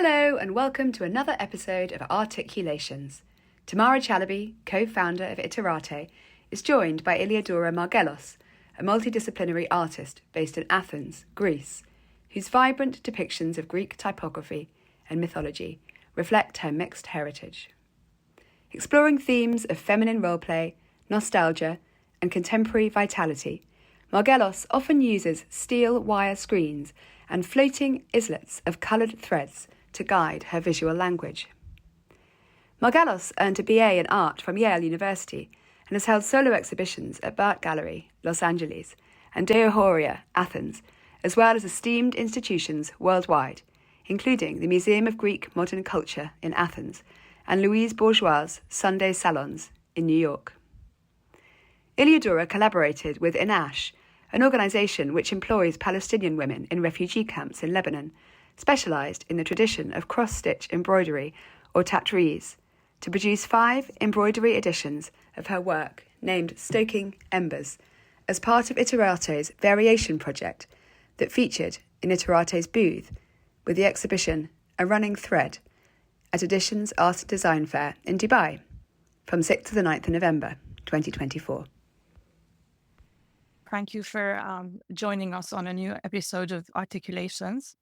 Hello and welcome to another episode of Arteculations. Tamara Chalabi, co-founder of Iterate, is joined by Iliodora Margelos, a multidisciplinary artist based in Athens, Greece, whose vibrant depictions of Greek typography and mythology reflect her mixed heritage. Exploring themes of feminine roleplay, nostalgia, and contemporary vitality, Margellos often uses steel wire screens and floating islets of coloured threads to guide her visual language. Margellos earned a BA in art from Yale University and has held solo exhibitions at Bart Gallery, Los Angeles, and Deo Horia, Athens, as well as esteemed institutions worldwide, including the Museum of Greek Modern Culture in Athens and Louise Bourgeois' Sunday Salons in New York. Iliodora collaborated with Inaash, an organisation which employs Palestinian women in refugee camps in Lebanon, specialised in the tradition of cross-stitch embroidery or tatrees, to produce 5 embroidery editions of her work named Stoking Embers as part of Iterate's variation project that featured in Iterate's booth with the exhibition A Running Thread at Editions Art and Design Fair in Dubai from 6th to the 9th of November 2024. Thank you for joining us on a new episode of Arteculations.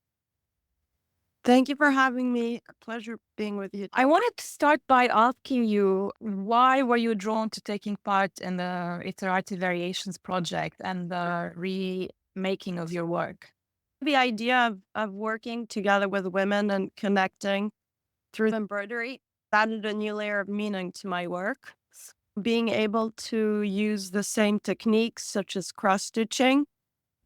Thank you for having me. A pleasure being with you. I wanted to start by asking you, why were you drawn to taking part in the Iterate Variations project and the remaking of your work? The idea of working together with women and connecting through embroidery added a new layer of meaning to my work. Being able to use the same techniques such as cross-stitching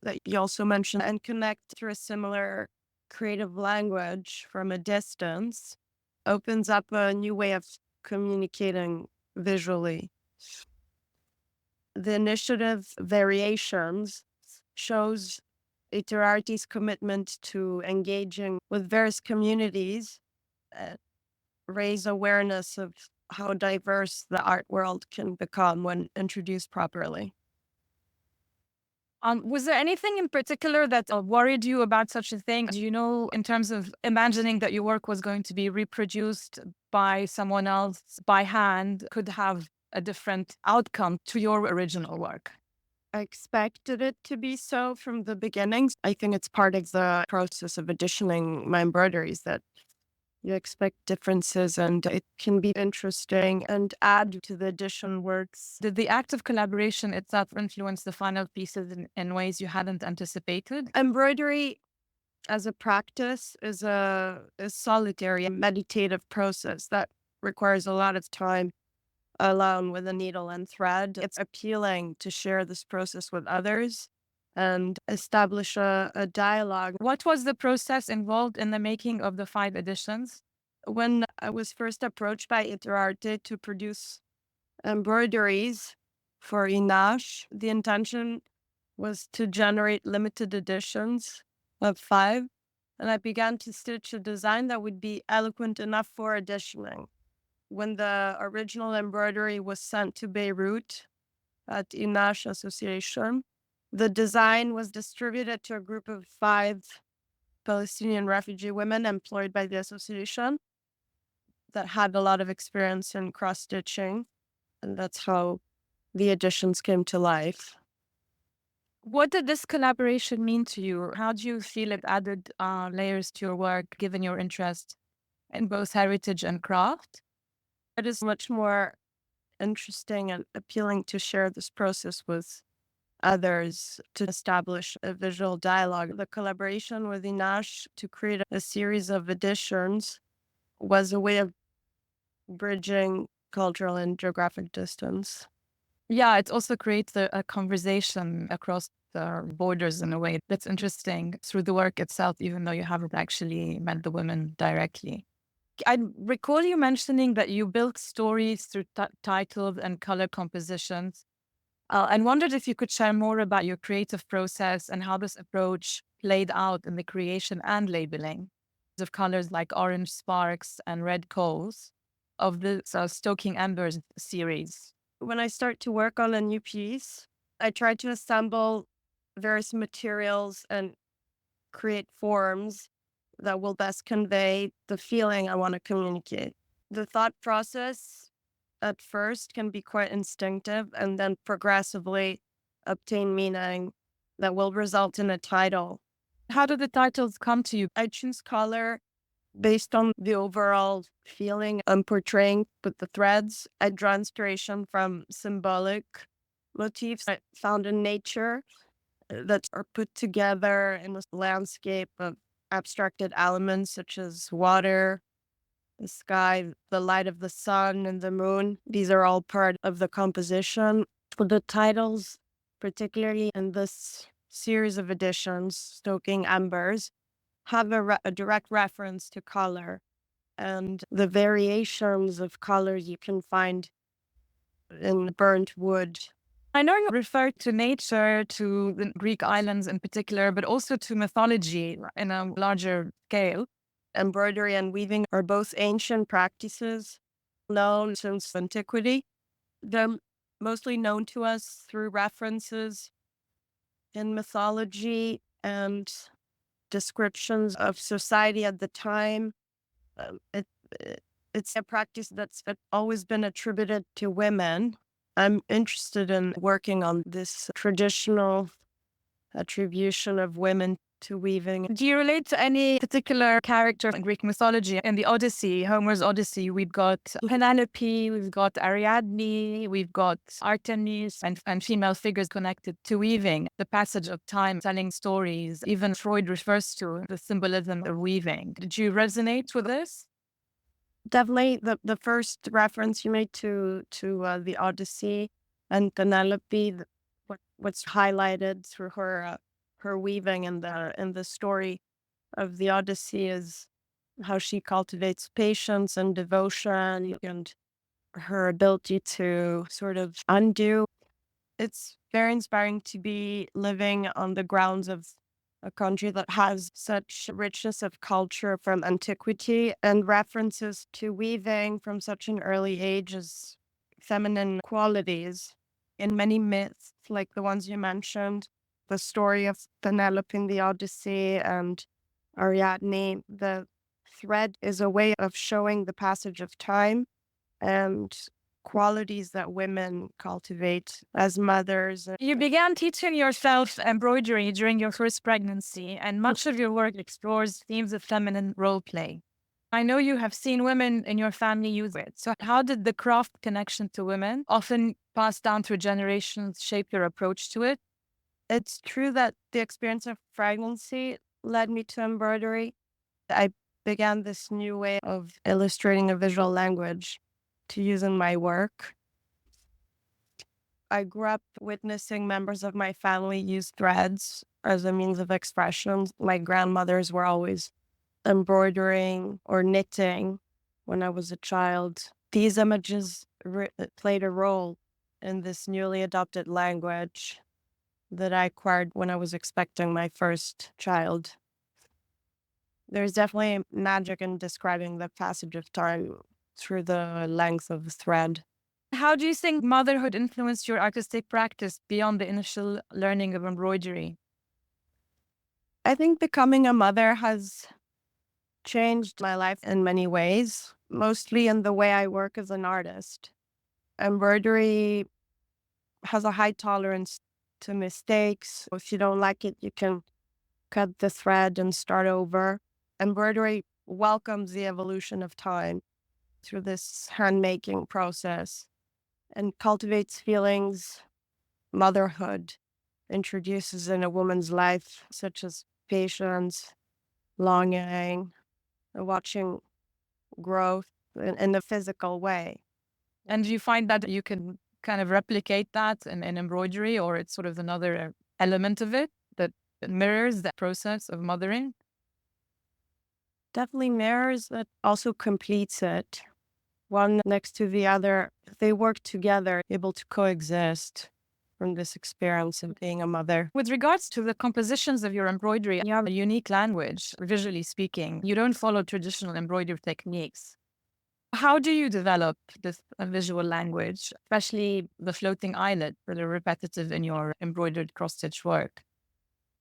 that you also mentioned and connect through a similar creative language from a distance opens up a new way of communicating visually. The initiative Variations shows Iterate's commitment to engaging with various communities, raise awareness of how diverse the art world can become when introduced properly. Was there anything in particular that worried you about such a thing? Do you know, in terms of imagining that your work was going to be reproduced by someone else by hand, could have a different outcome to your original work? I expected it to be so from the beginning. I think it's part of the process of editioning my embroideries that you expect differences and it can be interesting and add to the edition works. Did the act of collaboration itself influence the final pieces in ways you hadn't anticipated? Embroidery as a practice is a solitary and meditative process that requires a lot of time alone with a needle and thread. It's appealing to share this process with others and establish a dialogue. What was the process involved in the making of the 5 editions? When I was first approached by Iterate to produce embroideries for Inaash, the intention was to generate limited editions of 5, and I began to stitch a design that would be eloquent enough for editioning. When the original embroidery was sent to Beirut at Inaash Association, the design was distributed to a group of 5 Palestinian refugee women employed by the association that had a lot of experience in cross-stitching, and that's how the editions came to life. What did this collaboration mean to you? How do you feel it added layers to your work, given your interest in both heritage and craft? It is much more interesting and appealing to share this process with others to establish a visual dialogue. The collaboration with Inaash to create a series of editions was a way of bridging cultural and geographic distance. Yeah, it also creates a conversation across the borders in a way that's interesting through the work itself, even though you haven't actually met the women directly. I recall you mentioning that you built stories through titles and color compositions. And wondered if you could share more about your creative process and how this approach played out in the creation and labeling of colors like orange sparks and red coals of the Stoking Embers series. When I start to work on a new piece, I try to assemble various materials and create forms that will best convey the feeling I want to communicate. The thought process at first can be quite instinctive and then progressively obtain meaning that will result in a title. How do the titles come to you? I choose color based on the overall feeling I'm portraying with the threads. I draw inspiration from symbolic motifs I found in nature that are put together in a landscape of abstracted elements such as water, the sky, the light of the sun and the moon. These are all part of the composition. For the titles, particularly in this series of editions, Stoking Embers, have a direct reference to color and the variations of colors you can find in burnt wood. I know you refer to nature, to the Greek islands in particular, but also to mythology in a larger scale. Embroidery and weaving are both ancient practices known since antiquity. They're mostly known to us through references in mythology and descriptions of society at the time. Um, it, it's a practice that's always been attributed to women. I'm interested in working on this traditional attribution of women to weaving. Do you relate to any particular character in Greek mythology? In the Odyssey, Homer's Odyssey, we've got Penelope, we've got Ariadne, we've got Artemis, and female figures connected to weaving, the passage of time, telling stories. Even Freud refers to the symbolism of weaving. Did you resonate with this? Definitely the first reference you made to the Odyssey and Penelope, what's highlighted through her weaving in the story of the Odyssey is how she cultivates patience and devotion and her ability to sort of undo. It's very inspiring to be living on the grounds of a country that has such richness of culture from antiquity and references to weaving from such an early age as feminine qualities. In many myths, like the ones you mentioned, the story of Penelope in the Odyssey and Ariadne, the thread is a way of showing the passage of time and qualities that women cultivate as mothers. You began teaching yourself embroidery during your first pregnancy, and much of your work explores themes of feminine role play. I know you have seen women in your family use it. So how did the craft connection to women, often passed down through generations, shape your approach to it? It's true that the experience of pregnancy led me to embroidery. I began this new way of illustrating a visual language to use in my work. I grew up witnessing members of my family use threads as a means of expression. My grandmothers were always embroidering or knitting when I was a child. These images played a role in this newly adopted language that I acquired when I was expecting my first child. There's definitely magic in describing the passage of time through the length of the thread. How do you think motherhood influenced your artistic practice beyond the initial learning of embroidery? I think becoming a mother has changed my life in many ways, mostly in the way I work as an artist. Embroidery has a high tolerance to mistakes. If you don't like it, you can cut the thread and start over. Embroidery welcomes the evolution of time through this handmaking process and cultivates feelings motherhood introduces in a woman's life, such as patience, longing, and watching growth in a physical way. And do you find that you can kind of replicate that in embroidery, or it's sort of another element of it that mirrors the process of mothering? Definitely mirrors, but also completes it. One next to the other, they work together, able to coexist from this experience of being a mother. With regards to the compositions of your embroidery, you have a unique language, visually speaking. You don't follow traditional embroidery techniques. How do you develop this visual language, especially the floating eyelet, that are repetitive in your embroidered cross-stitch work?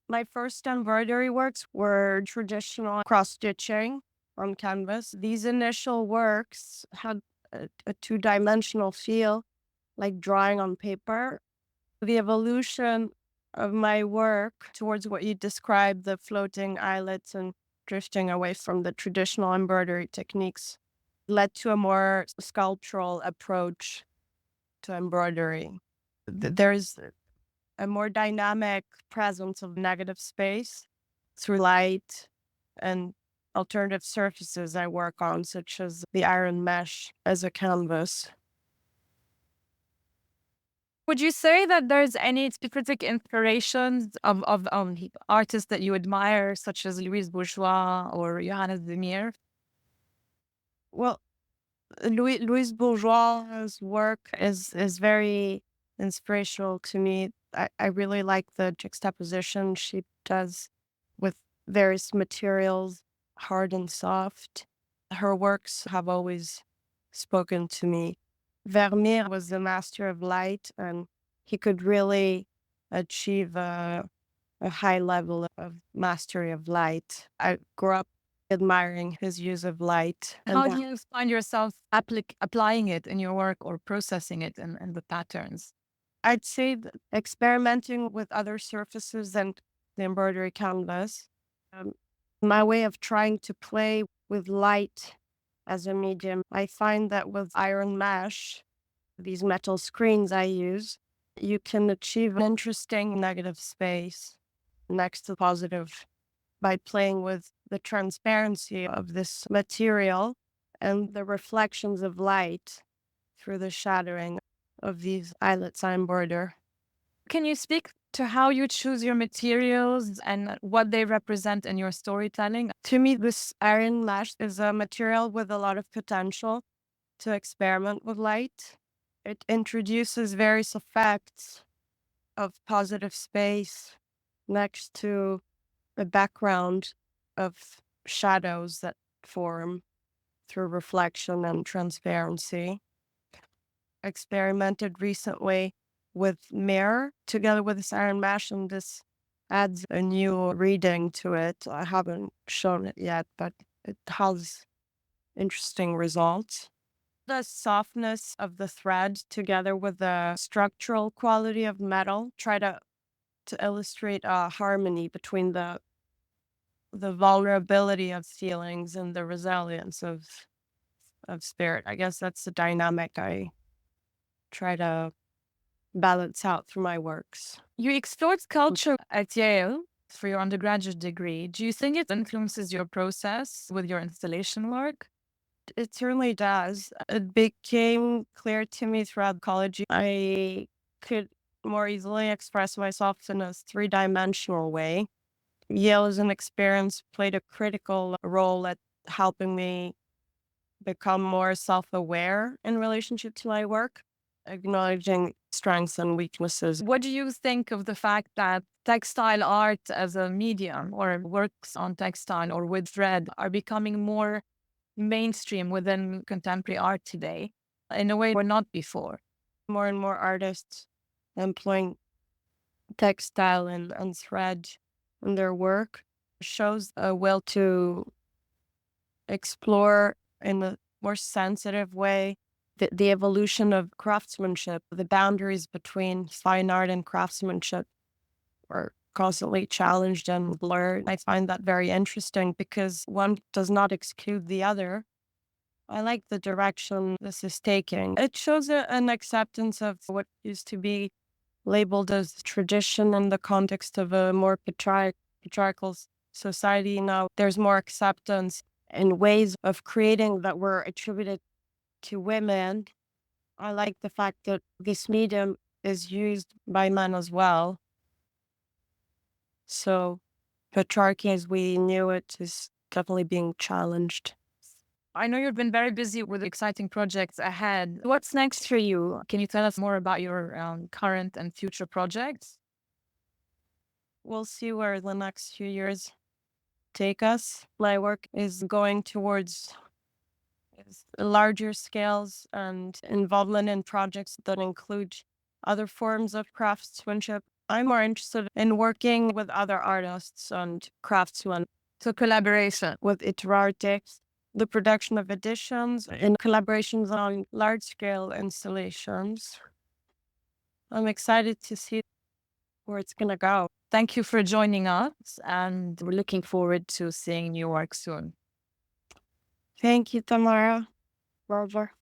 My first embroidery works were traditional cross-stitching on canvas. These initial works had a two-dimensional feel, like drawing on paper. The evolution of my work towards what you described, the floating eyelets and drifting away from the traditional embroidery techniques, led to a more sculptural approach to embroidery. There's a more dynamic presence of negative space through light and alternative surfaces I work on, such as the iron mesh as a canvas. Would you say that there's any specific inspirations of artists that you admire, such as Louise Bourgeois or Johannes Vermeer? Well, Louise Bourgeois' work is very inspirational to me. I really like the juxtaposition she does with various materials, hard and soft. Her works have always spoken to me. Vermeer was the master of light, and he could really achieve a high level of mastery of light. I grew up admiring his use of light. How do you find yourself applying it in your work or processing it in the patterns? I'd say that experimenting with other surfaces than the embroidery canvas, my way of trying to play with light as a medium. I find that with iron mesh, these metal screens I use, you can achieve an interesting negative space next to positive by playing with the transparency of this material and the reflections of light through the shadowing of these eyelets I embroider. Can you speak to how you choose your materials and what they represent in your storytelling? To me, this iron mesh is a material with a lot of potential to experiment with light. It introduces various effects of positive space next to a background of shadows that form through reflection and transparency. Experimented recently with mirror together with this iron mesh, and this adds a new reading to it. I haven't shown it yet, but it has interesting results. The softness of the thread together with the structural quality of metal try to illustrate a harmony between the vulnerability of feelings and the resilience of spirit. I guess that's the dynamic I try to balance out through my works. You explored sculpture at Yale for your undergraduate degree. Do you think it influences your process with your installation work? It certainly does. It became clear to me throughout college I could more easily express myself in a three-dimensional way. Yale as an experience played a critical role at helping me become more self-aware in relationship to my work, acknowledging strengths and weaknesses. What do you think of the fact that textile art as a medium or works on textile or with thread are becoming more mainstream within contemporary art today in a way we're not before? More and more artists employing textile and thread in their work shows a will to explore in a more sensitive way the evolution of craftsmanship. The boundaries between fine art and craftsmanship are constantly challenged and blurred. I find that very interesting because one does not exclude the other. I like the direction this is taking. It shows an acceptance of what used to be labeled as tradition in the context of a more patriarchal society. Now there's more acceptance and ways of creating that were attributed to women. I like the fact that this medium is used by men as well. So patriarchy as we knew it is definitely being challenged. I know you've been very busy with exciting projects ahead. What's next for you? Can you tell us more about your current and future projects? We'll see where the next few years take us. My work is going towards larger scales and involvement in projects that include other forms of craftsmanship I'm more interested in working with other artists and craftsmen. So collaboration. With Iterarte, the production of editions and collaborations on large-scale installations. I'm excited to see where it's going to go. Thank you for joining us, and we're looking forward to seeing your work soon. Thank you, Tamara. Barbara.